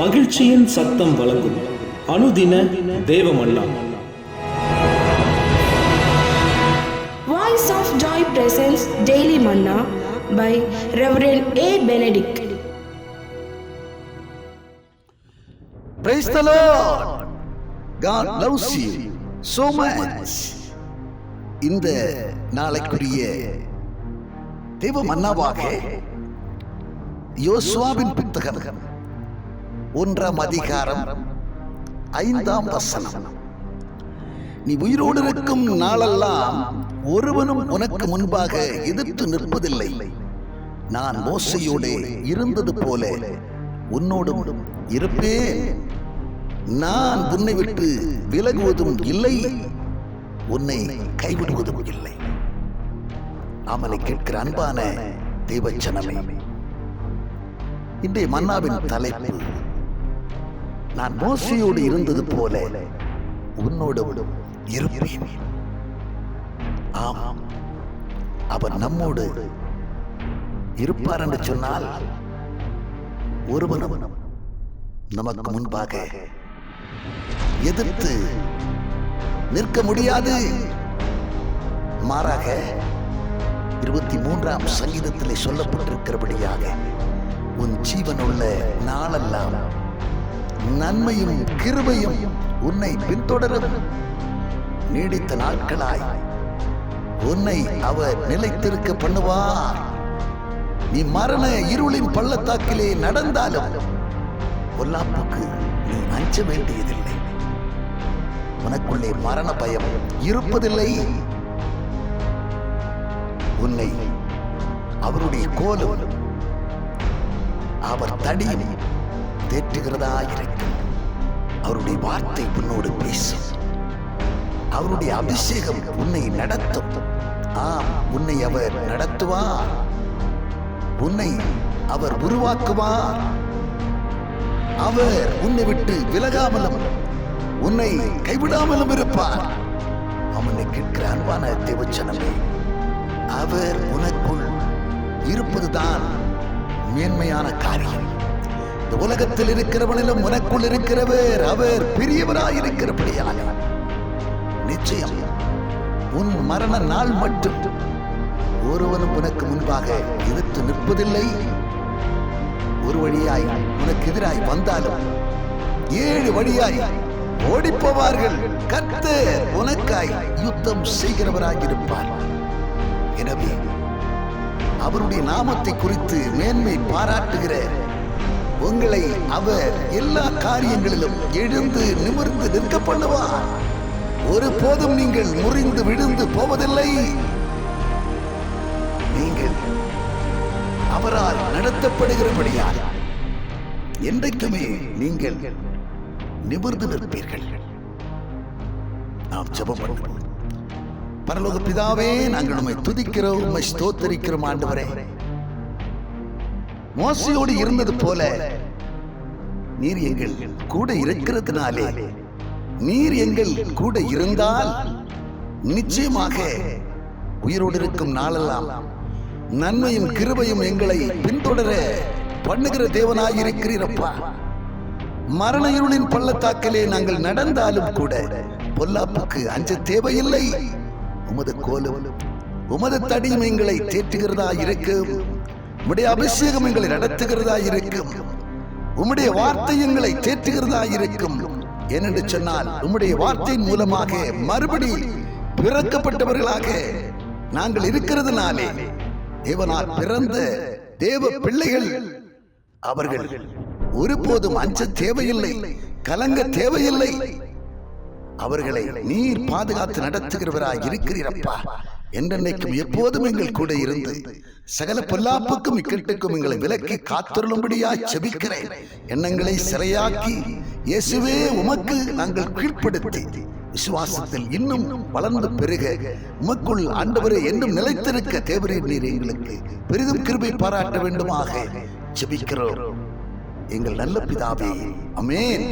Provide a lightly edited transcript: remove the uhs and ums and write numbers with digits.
மகிழ்ச்சியின் சத்தம் வழங்கும் அனுதின தேவமன்னா. Voice of Joy presents Daily Manna by Reverend A. Benedict. Praise the Lord. God loves you so much. இந்த நாளைக்குரிய தேவ மன்னாவாக யோசுவாவின் புத்தகம் 1ஆம் அதிகாரம் 5ஆம் வசனம். நீ உயிரோடு இருக்கும் நாளெல்லாம் ஒருவனும் உனக்கு முன்பாக எதிர்த்து நிற்பதில்லை. நான் மோசையோடு இருந்தது போல உன்னோடும் இருப்பேன். நான் உன்னை விட்டு விலகுவதும் இல்லை, உன்னை கைவிடுவதும் இல்லை. அவனை கேட்கிற அன்பான தேவச்சனமே, இன்றைய மன்னாவின் தலைப்பு, நான் மோசையோடு இருந்தது போல உன்னோடு இருப்பேன். ஆமாம், அவர் நம்மோடு இருப்பார் என்று சொன்னால் ஒருவனும் நமக்கு முன்பாக எதிர்த்து நிற்க முடியாது. மாறாக 23ஆம் சங்கீதத்திலே சொல்லப்பட்டிருக்கிறபடியாக உன் ஜீவனுள்ள நாளெல்லாம் நன்மையும் கிருபையும் உன்னை பின்தொடரும். நீடித்த நாட்களாய் உன்னை அவர் நிலைத்திருக்க பண்ணுவார். நீ மரண இருளின் பள்ளத்தாக்கிலே நடந்தாலும் பொல்லாப்புக்கு நீ அஞ்ச வேண்டியதில்லை. உனக்குள்ளே மரண பயம் இருப்பதில்லை. உன்னை அவருடைய கோலும் அவர் தடியும் தேற்றுகிறதா இருக்கும். அவருடைய வார்த்தை உன்னோடு பேசும். அவருடைய அபிஷேகம் உன்னை நடத்தும். ஆம், உன்னை அவர் நடத்துவார். உன்னை அவர் உருவாக்குவார். அவர் உன்னை விட்டு விலகாமலும் உன்னை கைவிடாமலும் இருப்பார். அவனை கேட்கிற அன்பான தேவச்சனமே, அவர் உனக்குள் இருப்பதுதான் மேன்மையான காரியம். இந்த உலகத்தில் இருக்கிறவனிலும் உனக்குள் இருக்கிறவர் அவர் பெரியவராயிருக்கிறபடியாக நிச்சயம் உன் மரண நாள் மட்டும் ஒருவனும் உனக்கு முன்பாக எதிர்த்து நிற்பதில்லை. ஒரு வழியாய் உனக்கு எதிராய் வந்தாலும் 7 வழியாய் ஓடிப்போவார்கள். கர்த்தர் உனக்காய் யுத்தம் செய்கிறவராயிருப்பார். எனவே அவருடைய நாமத்தை குறித்து மேன்மை பாராட்டுகிற உங்களை அவர் எல்லா காரியங்களிலும் எழுந்து நிமிர்ந்து நிற்க பண்ணுவார். ஒருபோதும் நீங்கள் முறிந்து விழுந்து போவதில்லை. நீங்கள் அவரால் நடத்தப்படுகிறபடியால் என்றைக்குமே நீங்கள் நிமிர்ந்து நிற்பீர்கள். நாம் ஜெபம் பண்ணுவோம். பரலோக பிதாவே, நாங்கள் உம்மை துதிக்கிறோம், உம்மை ஸ்தோத்தரிக்கிறோம். ஆண்டவரே, மோசையோடு இருந்தது போல நீர் எங்கள் கூட இருக்கிறதுனாலே, நீர் எங்கள் கூட இருந்தால் நிச்சயமாக உயிரோடு இருக்கும் நாளெல்லாம் நன்மையும் கிருபையும் எங்களை பின்தொடர பண்ணுகிற தேவனாய் இருக்கிறீரப்பா. மரண இருளின் பள்ளத்தாக்கிலே நாங்கள் நடந்தாலும் கூட பொல்லாப்புக்கு அஞ்ச தேவையில்லை. உமது கோலும் உமது தடியும் எங்களை தேற்றுகிறதா இருக்கும். உம்முடைய அபிஷேகம் எங்களை நடத்துகிறதா இருக்கும். உம்முடைய வார்த்தை எங்களை தேற்றுகிறதா இருக்கும். ஏனென்று சொன்னால் உம்முடைய வார்த்தையின் மூலமாக மறுபடி பிறக்கப்பட்டவர்களாக நாங்கள் இருக்கிறதுனாலே தேவனால் பிறந்த தேவ பிள்ளைகள் அவர்கள் ஒருபோதும் அஞ்ச தேவையில்லை, கலங்க தேவையில்லை. அவர்களை நீர் பாதுகாத்து நடத்துகிறவராய் இருக்கிறீரப்பா. என்றென்னைக்கும் எப்போதும் எங்கள் கூட இருந்து சகல பொல்லாப்புக்கும் இக்கட்டுக்கும் எங்களை விலக்கி காத்தருளும்படியாய் ஜெபிக்கிறேன். எண்ணங்களை சிறையாக்கி இயேசுவே உமக்கு நாங்கள் கீழ்ப்படுத்தி விசுவாசத்தில் இன்னும் வளர்ந்து பெருக உமக்குள் ஆண்டவரே என்றும் நிலைத்திருக்க தேவரீர் நீர் எங்களுக்கு பெரிதும் கிருபை பாராட்ட வேண்டுமாக ஜெபிக்கிறோம். எங்கள் நல்ல பிதாவே, ஆமென்.